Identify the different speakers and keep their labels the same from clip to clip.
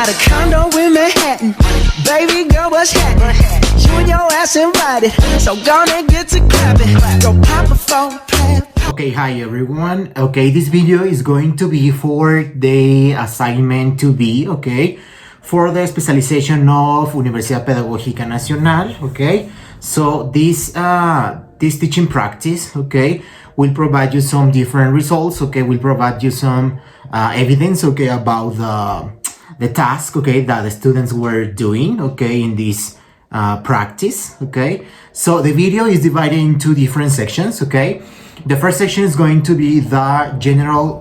Speaker 1: got a condo in Manhattan. Baby girl, what's happening? You and your ass invited, so gonna get to clapping. Go pop a phone, play.
Speaker 2: Okay, hi everyone. Okay, this video is going to be for the assignment to be, okay, for the specialization of Universidad Pedagógica Nacional, okay. So this teaching practice, okay, will provide you some different results, okay, will provide you some evidence, okay, about the task, okay, that the students were doing, okay, in this practice, okay. So the video is divided into different sections, okay. The first section is going to be the general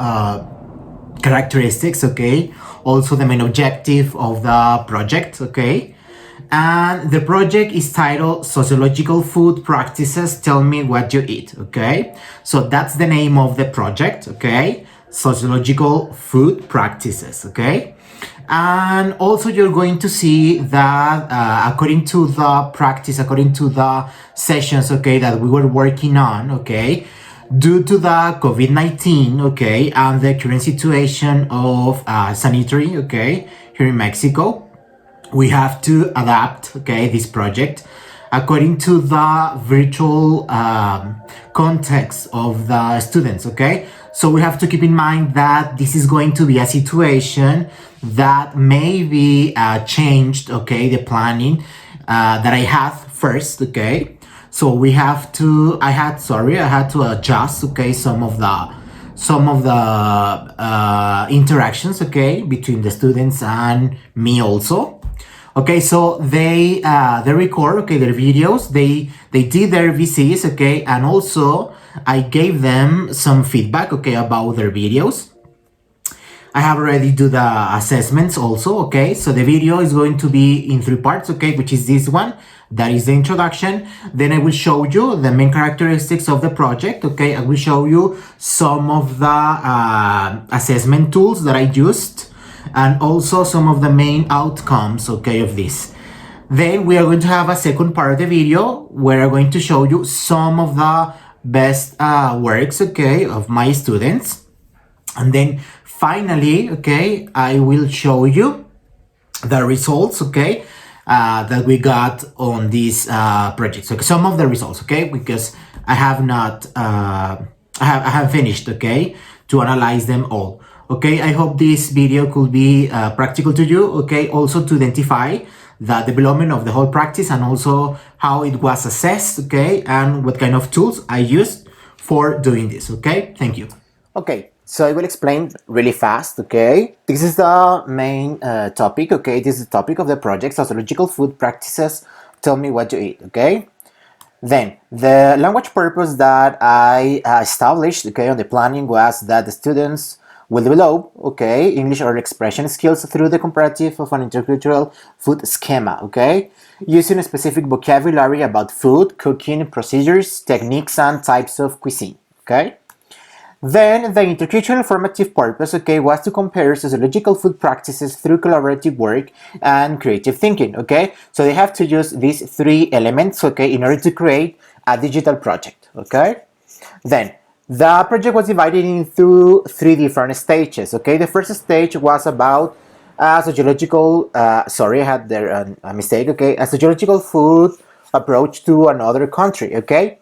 Speaker 2: characteristics, okay, also the main objective of the project, okay. And the project is titled Sociological Food Practices, Tell Me What You Eat, okay. So that's the name of the project, okay, Sociological Food Practices, okay. And also you're going to see that according to the practice, according to the sessions, okay, that we were working on, okay, due to the COVID-19, okay, and the current situation of sanitary, okay, here in Mexico, we have to adapt, okay, this project according to the virtual context of the students, okay. So we have to keep in mind that this is going to be a situation that may be changed, okay, the planning that I had first, okay. So we have to, I had to adjust, okay, some of the interactions, okay, between the students and me also. Okay, so they record, okay, their videos, they did their VCs, okay, and also I gave them some feedback, okay, about their videos. I have already do the assessments also, okay, so the video is going to be in 3 parts, okay, which is this one, that is the introduction. Then I will show you the main characteristics of the project, okay, I will show you some of the assessment tools that I used, and also some of the main outcomes, okay, of this. Then we are going to have a second part of the video where I'm going to show you some of the best works, okay, of my students. And then finally, okay, I will show you the results, okay, that we got on this project. So some of the results, okay, because I have not, I have finished, okay, to analyze them all. Okay, I hope this video could be practical to you, okay, also to identify the development of the whole practice and also how it was assessed, okay, and what kind of tools I used for doing this, okay, thank you. Okay, so I will explain really fast, okay, this is the main topic, okay, this is the topic of the project, Sociological Food Practices, Tell Me What You Eat, okay. Then, the language purpose that I established, okay, on the planning was that the students will develop, okay, English oral expression skills through the comparative of an intercultural food schema, okay, using a specific vocabulary about food, cooking, procedures, techniques, and types of cuisine, okay. Then the intercultural formative purpose, okay, was to compare sociological food practices through collaborative work and creative thinking, okay. So they have to use these 3 elements, okay, in order to create a digital project, okay. Then the project was divided into 3 different stages, okay. The first stage was about sociological, sorry, I had there a mistake, okay, a sociological food approach to another country, okay.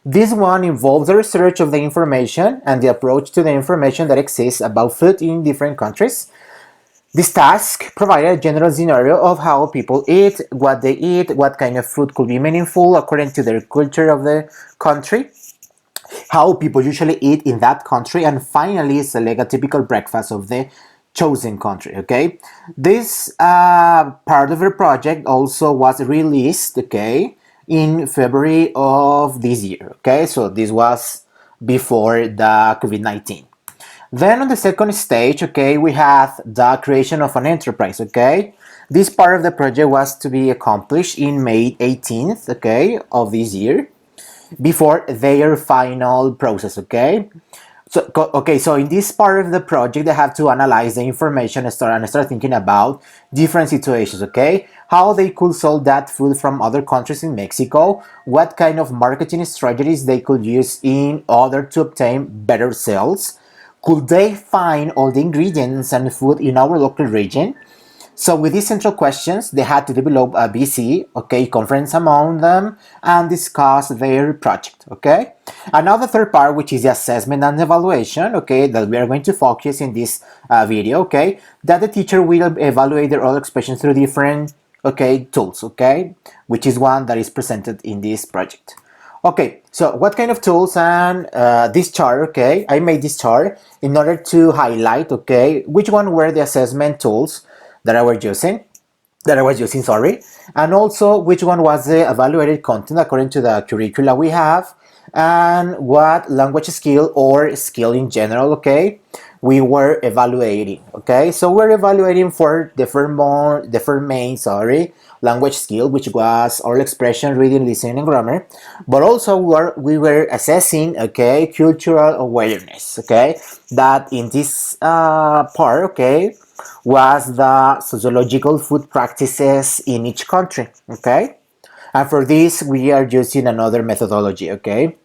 Speaker 2: This one involves the research of the information and the approach to the information that exists about food in different countries. This task provided a general scenario of how people eat, what they eat, what kind of food could be meaningful according to their culture of the country, how people usually eat in that country, and finally select a typical breakfast of the chosen country, okay. This part of the project also was released, okay, in February of this year, okay, so this was before the COVID-19. Then on the second stage, okay, we had the creation of an enterprise, okay. This part of the project was to be accomplished in May 18th, okay, of this year, before their final process, okay. So in this part of the project, they have to analyze the information and start thinking about different situations, okay? How they could sell that food from other countries in Mexico, what kind of marketing strategies they could use in order to obtain better sales. Could they find all the ingredients and food in our local region? So with these central questions, they had to develop a BC, okay, conference among them, and discuss their project, okay? Another third part, which is the assessment and evaluation, okay, that we are going to focus in this video, okay, that the teacher will evaluate their oral expressions through different, okay, tools, okay, which is one that is presented in this project. Okay, so what kind of tools? And this chart, okay, I made this chart in order to highlight, okay, which one were the assessment tools that I was using, sorry, and also which one was the evaluated content according to the curricula we have, and what language skill or skill in general, okay, we were evaluating, okay. So we're evaluating for different main, sorry, language skill, which was oral expression, reading, listening, and grammar, but also we were assessing, okay, cultural awareness, okay, that in this part, okay, was the sociological food practices in each country, okay. And for this we are using another methodology, okay.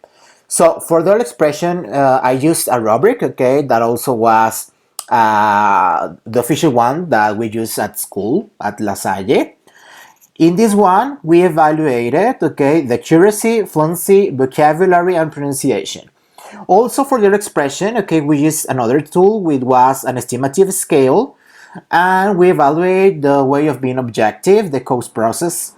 Speaker 2: So for the expression, I used a rubric, okay, that also was the official one that we use at school at La Salle. In this one, we evaluated, okay, the accuracy, fluency, vocabulary, and pronunciation. Also for the expression, okay, we used another tool, which was an estimative scale, and we evaluate the way of being objective, the cost process,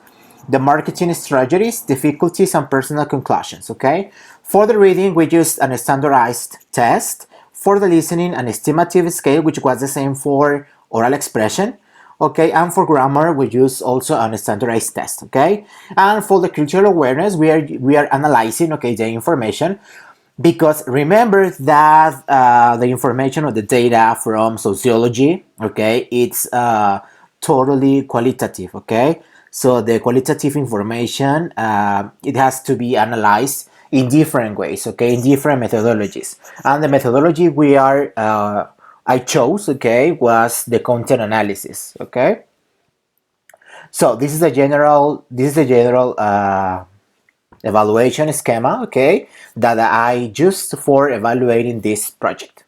Speaker 2: the marketing strategies, difficulties, and personal conclusions, okay? For the reading, we used an standardized test. For the listening, an estimative scale, which was the same for oral expression, okay? And for grammar, we use also an standardized test, okay? And for the cultural awareness, we are analyzing, okay, the information, because remember that the information or the data from sociology, okay, it's totally qualitative, okay. So the qualitative information, it has to be analyzed in different ways, okay, in different methodologies. And the methodology I chose, okay, was the content analysis, okay. So this is the general evaluation schema, okay, that I used for evaluating this project.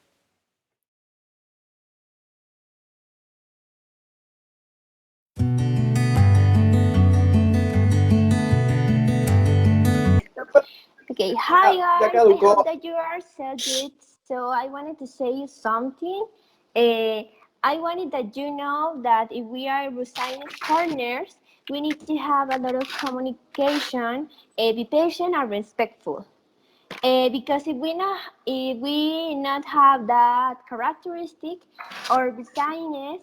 Speaker 3: Okay, hi guys. I hope that you are so good. So I wanted to say you something. I wanted that you know that if we are science partners, we need to have a lot of communication, be patient and respectful. Because if we not have that characteristic, our designers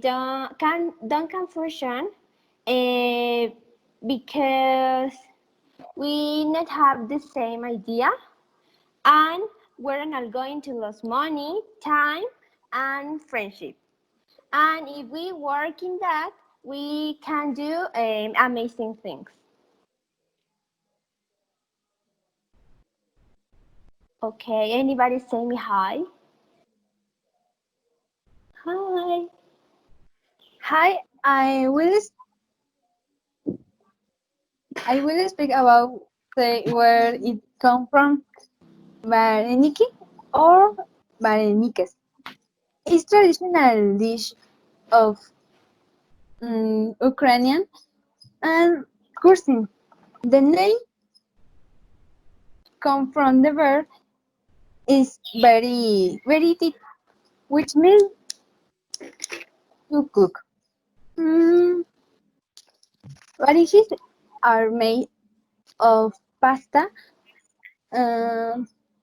Speaker 3: don't can function, because we not have the same idea, and we're not going to lose money, time, and friendship. And if we work in that, we can do amazing things. Okay, anybody say me hi? Hi.
Speaker 4: Hi, I will speak about where it come from. Vareniki or varenikas. It's traditional dish of Ukrainian and cuisine. The name come from the verb is very which means to cook. Mm, Varishes are made of pasta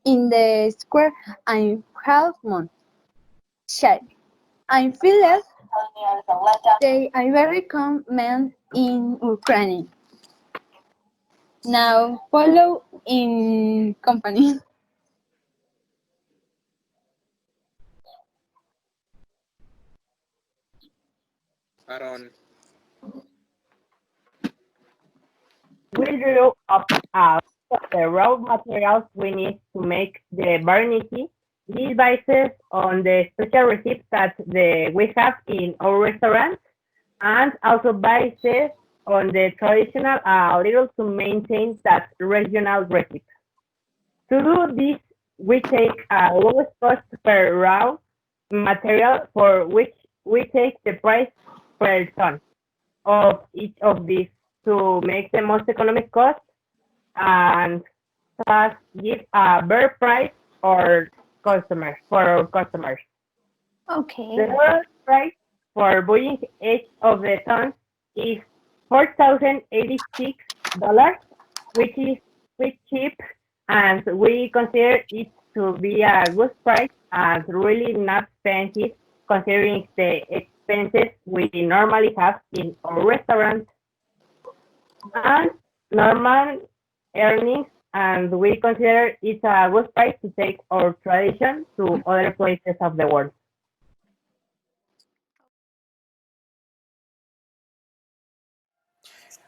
Speaker 4: in the square and half moon shape. I feel that they are very common in Ukraine. Now follow in company.
Speaker 5: We drew up a list of the raw materials we need to make the barniki. This bases on the special recipes that we have in our restaurant, and also bases on the traditional little to maintain that regional recipe. To do this, we take a lowest cost per raw material, for which we take the price per ton of each of these to make the most economic cost and thus give a better price or customers for our customers.
Speaker 3: Okay.
Speaker 5: The lowest price for buying each of the tons is $4,086, which is pretty cheap, and we consider it to be a good price and really not expensive considering the expenses we normally have in our restaurant and normal earnings, and we consider it a good price to take our tradition to other places of the world.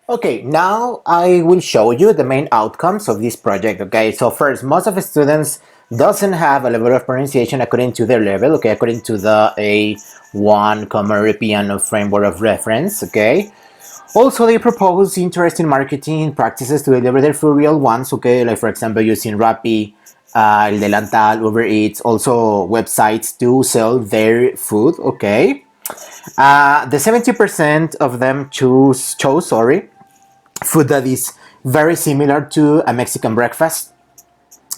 Speaker 2: Okay, now I will show you the main outcomes of this project. Okay, so first, most of the students doesn't have a level of pronunciation according to their level, okay, according to the A1 Common European Framework of Reference, okay. Also, they propose interesting marketing practices to deliver their food real ones, okay, like for example using Rappi, El Delantal, Uber Eats, also websites to sell their food, okay. The 70% of them chose food that is very similar to a Mexican breakfast.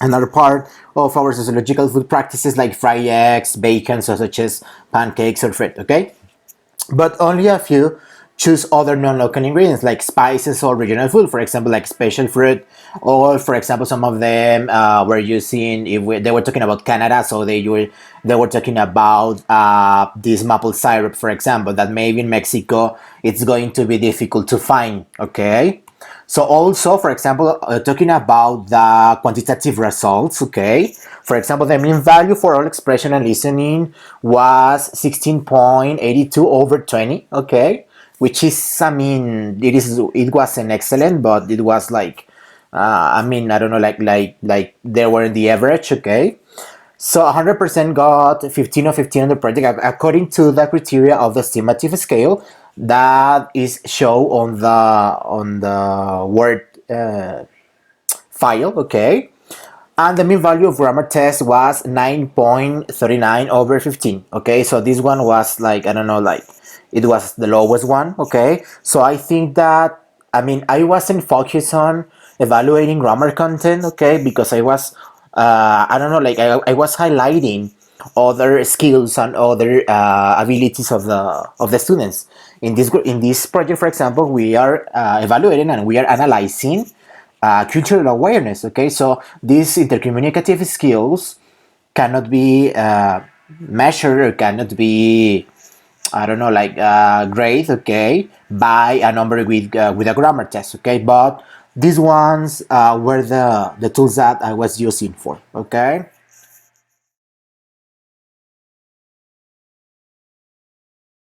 Speaker 2: Another part of our sociological food practices like fried eggs, bacon, sausages, pancakes, or fruit, okay? But only a few choose other non-local ingredients like spices or regional food, for example, like special fruit, or for example, some of them were using, they were talking about Canada, so they were talking about this maple syrup, for example, that maybe in Mexico it's going to be difficult to find, okay? So also, for example, talking about the quantitative results, okay? For example, the mean value for all expression and listening was 16.82 over 20, okay? Which is, I mean, it wasn't excellent, but it was like, I mean, I don't know, like they were in the average, okay? So 100% got 15 of 15 on the project according to the criteria of the estimative scale that is shown on the Word file, okay? And the mean value of grammar test was 9.39 over 15, okay? So this one was like, I don't know, like it was the lowest one, okay? So I think that, I mean, I wasn't focused on evaluating grammar content, okay? Because I was, I don't know, like I was highlighting other skills and other abilities of the students. In this project, for example, we are evaluating and we are analyzing cultural awareness. Okay, so these intercommunicative skills cannot be measured or cannot be, I don't know, like grade, okay, by a number with a grammar test, okay. But these ones were the tools that I was using for, okay.